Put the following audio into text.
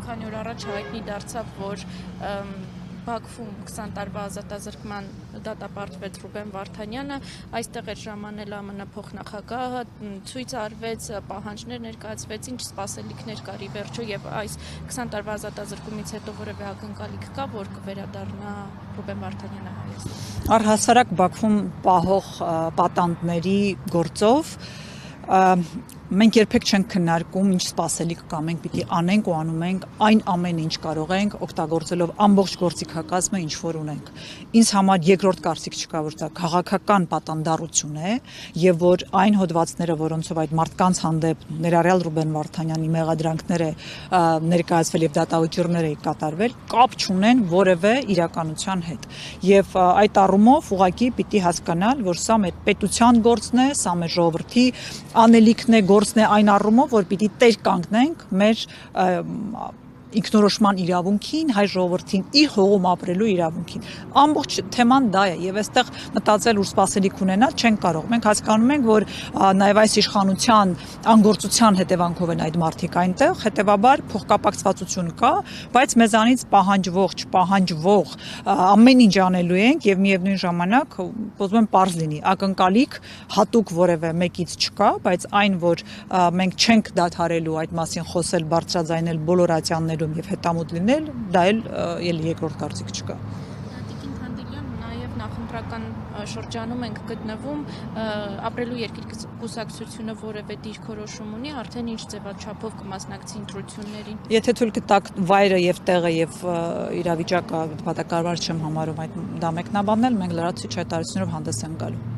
քանի օր առաջ հայտնի դարձավ, որ Բաքվում 20 տարվա ազատազրկման դատապարտվեց Ռուբեն Վարդանյանը, այստեղ էր ժամանել ԱՄՆ փոխնախագահը, ցույց արվեց, պահանջներ ներկայացվեց, ինչ սպասելիքներ կար ի վերջո եւ այս 20 տարվա ազատազրկումից հետո որևէ ակնկալիք կա, որ կվերադառնա Ռուբեն Վարդանյանը Հայաստան։ Առհասարակ Բաքվում պահող պատանդների գործով մենք երբեք չենք քննարկում ինչ սպասելիք կա, մենք պիտի անենք ու անում ենք այն ամենը ինչ կարող ենք օգտագործելով ամբողջ գործիքակազմը ինչ որ ունենք։ Ինձ համար երկրորդ կարծիք չկա, որ դա քաղաքական պատանդառություն է եւ որ այն հոդվածները, որոնցով այդ մարդկանց հանդեպ ներառյալ Ռուբեն Վարդանյանի մեղադրանքները ներկայացվել եւ դատավճիռները կատարվել, կապ չունեն որևէ իրականության հետ։ Եվ այդ առումով ուղղակի պիտի հասկանալ, որ սա մեր պետության գործն է, սա մեր ժողովրդի անելիքն է, գործն է այն առումով, որ պիտի տեր կանգնենք մեր ինքնորոշման իրավունքին, հայ ժողովրդին իր հողում ապրելու իրավունքին։ Ամբողջ թեման դա է եւ այստեղ մտածել ու սպասելիք ունենալ չեն կարող։ Մենք հասկանում ենք, որ նաեւ այս իշխանության անգործության հետևանքով են այդ մարդիկ այնտեղ, հետեւաբար փոխկապակցվածություն կա, բայց մեզանից պահանջվող, չպահանջվող ամեն ինչ անելու ենք եւ միևնույն ժամանակ ուզում եմ պարզ լինի, ակնկալիք հատուկ որևէ մեկից չկա, բայց այն, որ մենք չենք դադարելու այդ մասին խոսել, բարձրաձայնել բոլոր ատյաններ եւ հետամուտ լինել, դա էլ երկրորդ կարծիք չկա։ Տիկին Թանդիլյան, նաեւ նախընտրական շրջանում ենք գտնվում, ապրելու երկիր կուսակցությունը որևէ դիրքորոշում ունի, արդեն ինչ ձևաչափով կմասնակցի ընտրություններին։ Եթե թույլ կտաք վայրը եւ տեղը եւ իրավիճակը պատակարար չեմ համարում այդ դա մեկնաբանել, մենք լրացուցիչ հայտարարություններով հանդես ենք գալու։